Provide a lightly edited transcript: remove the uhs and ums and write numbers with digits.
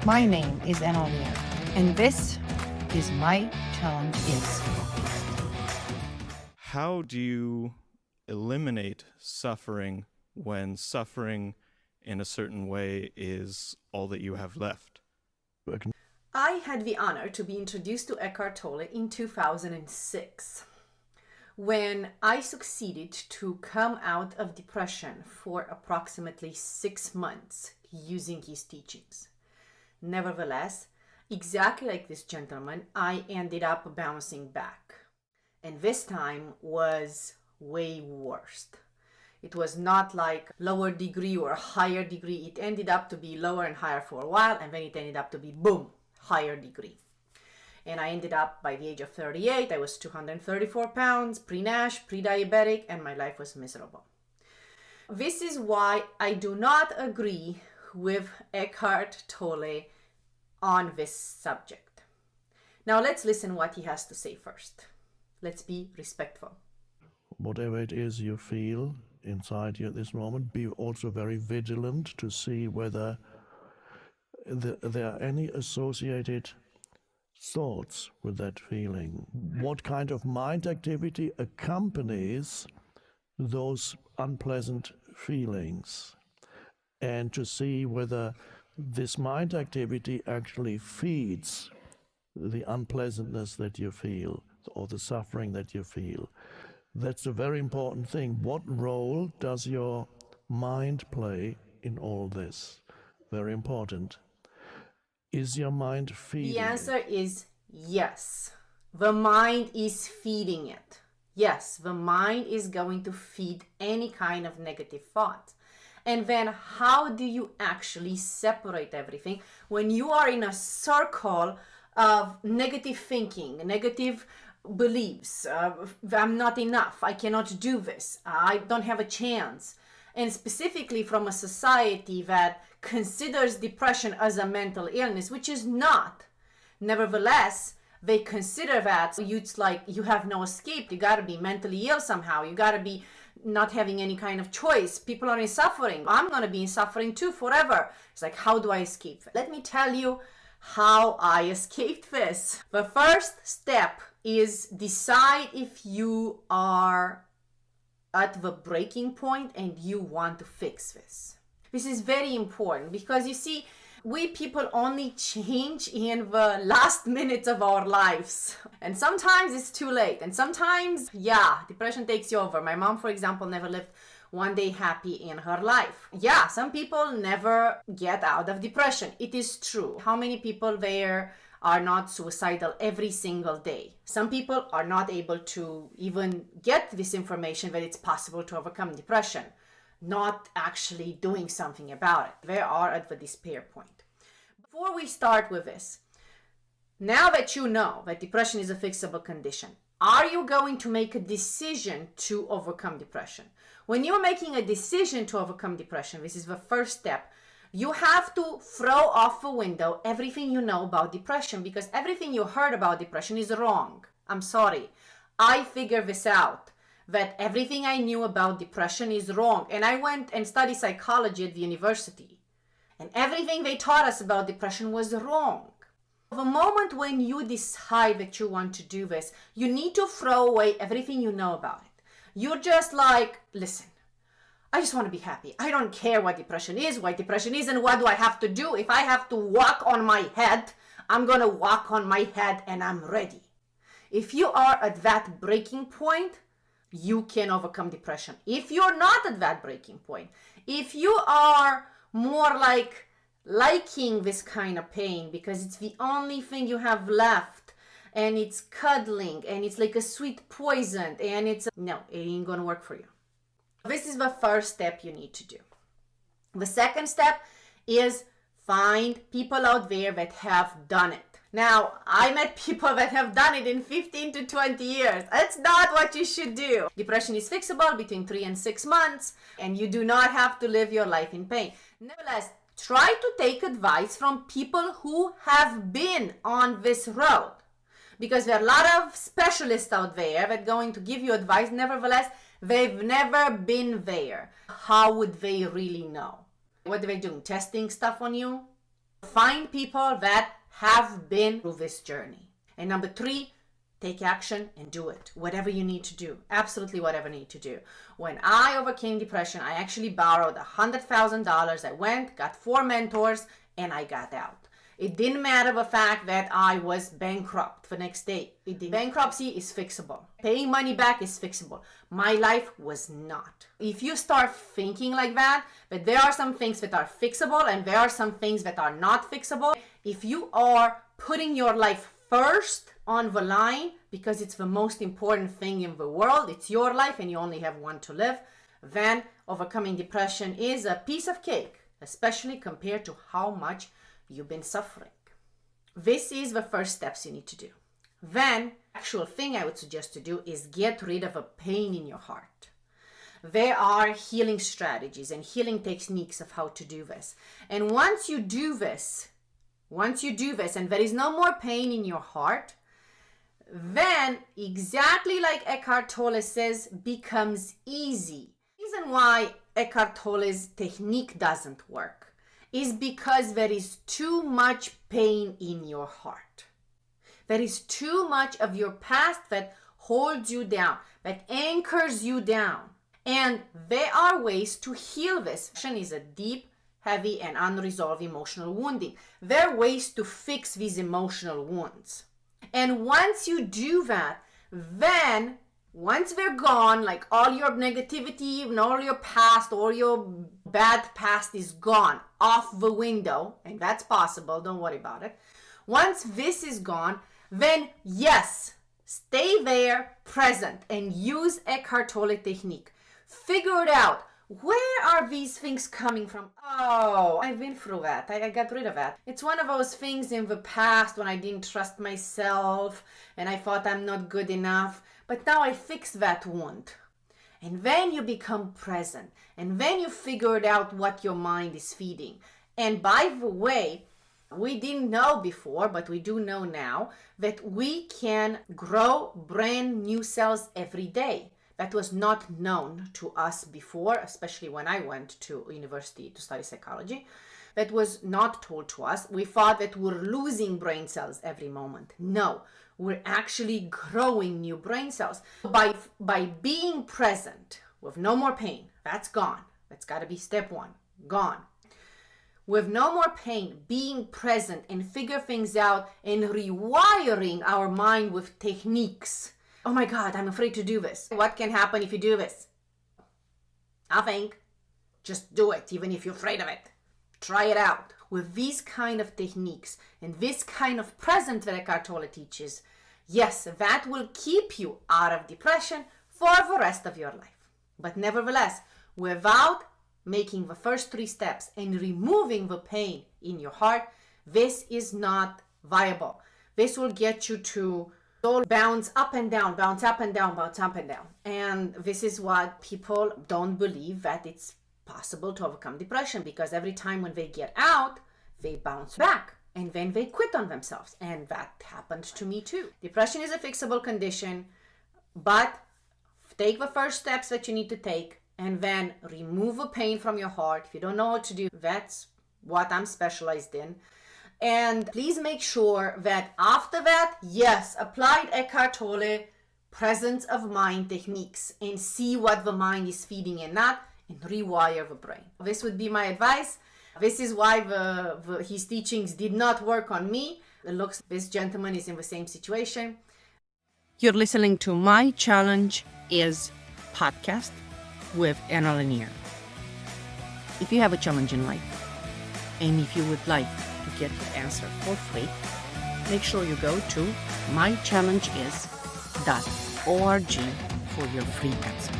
My name is Anna, and this is My Challenge Is. How do you eliminate suffering when suffering in a certain way is all that you have left? I had the honor to be introduced to Eckart Tolle in 2006, when I succeeded to come out of depression for approximately 6 months using his teachings. Nevertheless, exactly like this gentleman, I ended up bouncing back. And this time was way worse. It was not like lower degree or higher degree. It ended up to be lower and higher for a while, and then it ended up to be, boom, higher degree. And I ended up, by the age of 38, I was 234 pounds, pre-NASH, pre-diabetic, and my life was miserable. This is why I do not agree with Eckart Tolle on this subject. Now let's listen what he has to say first. Let's be respectful. Whatever it is you feel inside you at this moment, be also very vigilant to see whether there are any associated thoughts with that feeling. What kind of mind activity accompanies those unpleasant feelings? And to see whether this mind activity actually feeds the unpleasantness that you feel or the suffering that you feel. That's a very important thing. What role does your mind play in all this? Very important. Is your mind feeding The answer is yes. The mind is feeding it. Yes, the mind is going to feed any kind of negative thought. And then how do you actually separate everything when you are in a circle of negative thinking, negative beliefs? I'm not enough. I cannot do this. I don't have a chance. And specifically from a society that considers depression as a mental illness, which is not. Nevertheless, they consider that it's like you have no escape. You got to be mentally ill somehow. You got to be not having any kind of choice. People are in suffering. I'm going to be in suffering too forever. It's like, how do I escape? Let me tell you how I escaped this. The first step is decide if you are at the breaking point and you want to fix this. This is very important because you see, we people only change in the last minutes of our lives. And sometimes it's too late. And sometimes, depression takes you over. My mom, for example, never lived one day happy in her life. Yeah, some people never get out of depression. It is true. How many people there are not suicidal every single day? Some people are not able to even get this information that it's possible to overcome depression, not actually doing something about it. They are at the despair point. Before we start with this, now that you know that depression is a fixable condition, are you going to make a decision to overcome depression? When you're making a decision to overcome depression, this is the first step. You have to throw off the window everything you know about depression, because everything you heard about depression is wrong. I'm sorry. I figured this out, that everything I knew about depression is wrong. And I went and studied psychology at the university. And everything they taught us about depression was wrong. The moment when you decide that you want to do this, you need to throw away everything you know about it. You're just like, listen, I just want to be happy. I don't care what depression is, why depression is, and what do I have to do. If I have to walk on my head, I'm going to walk on my head and I'm ready. If you are at that breaking point, you can overcome depression. If you're not at that breaking point, if you are more like liking this kind of pain because it's the only thing you have left and it's cuddling and it's like a sweet poison and no, it ain't gonna work for you. This is the first step you need to do. The second step is find people out there that have done it. Now, I met people that have done it in 15 to 20 years. That's not what you should do. Depression is fixable between 3 and 6 months, and you do not have to live your life in pain. Nevertheless, try to take advice from people who have been on this road, because there are a lot of specialists out there that are going to give you advice. Nevertheless, they've never been there. How would they really know? What are they doing? Testing stuff on you? Find people that have been through this journey. And number 3, take action and do it. Whatever you need to do. Absolutely whatever you need to do. When I overcame depression, I actually borrowed $100,000. I went, got 4 mentors, and I got out. It didn't matter the fact that I was bankrupt the next day. Bankruptcy is fixable. Paying money back is fixable. My life was not. If you start thinking like that, but there are some things that are fixable and there are some things that are not fixable. If you are putting your life first on the line, because it's the most important thing in the world, it's your life and you only have one to live, then overcoming depression is a piece of cake, especially compared to how much you've been suffering. This is the first steps you need to do. Then, actual thing I would suggest to do is get rid of a pain in your heart. There are healing strategies and healing techniques of how to do this. And once you do this and there is no more pain in your heart, then exactly like Eckart Tolle says, becomes easy. The reason why Eckart Tolle's technique doesn't work is because there is too much pain in your heart. There is too much of your past that holds you down, that anchors you down. And there are ways to heal this. Depression is a deep, heavy, and unresolved emotional wounding. There are ways to fix these emotional wounds. And once you do that, then once they're gone, like all your negativity and all your past, all your bad past is gone off the window, and that's possible, don't worry about it. Once this is gone, then yes, stay there, present, and use Eckart Tolle technique. Figure it out. Where are these things coming from? Oh, I've been through that. I got rid of that. It's one of those things in the past when I didn't trust myself and I thought I'm not good enough. But now I fixed that wound. And then you become present. And then you figured out what your mind is feeding. And by the way, we didn't know before, but we do know now, that we can grow brand new cells every day. That was not known to us before, especially when I went to university to study psychology. That was not told to us. We thought that we're losing brain cells every moment. No, we're actually growing new brain cells. By being present with no more pain, that's gone. That's got to be step 1, gone. With no more pain, being present and figure things out and rewiring our mind with techniques. Oh my God, I'm afraid to do this. What can happen if you do this? Nothing. Just do it, even if you're afraid of it. Try it out. With these kind of techniques and this kind of present that Eckart Tolle teaches, yes, that will keep you out of depression for the rest of your life. But nevertheless, without making the first 3 steps and removing the pain in your heart, this is not viable. This will get you to bounce up and down, bounce up and down, bounce up and down. And this is what people don't believe, that it's possible to overcome depression, because every time when they get out, they bounce back and then they quit on themselves. And that happened to me too. Depression is a fixable condition, but take the first steps that you need to take and then remove the pain from your heart. If you don't know what to do, that's what I'm specialized in. And please make sure that after that, yes, applied Eckart Tolle presence of mind techniques and see what the mind is feeding and not, and rewire the brain. This would be my advice. This is why his teachings did not work on me. It looks this gentleman is in the same situation. You're listening to My Challenge is podcast with Anna Lanier. If you have a challenge in life, and if you would like to get the answer for free, make sure you go to mychallengeis.org for your free answer.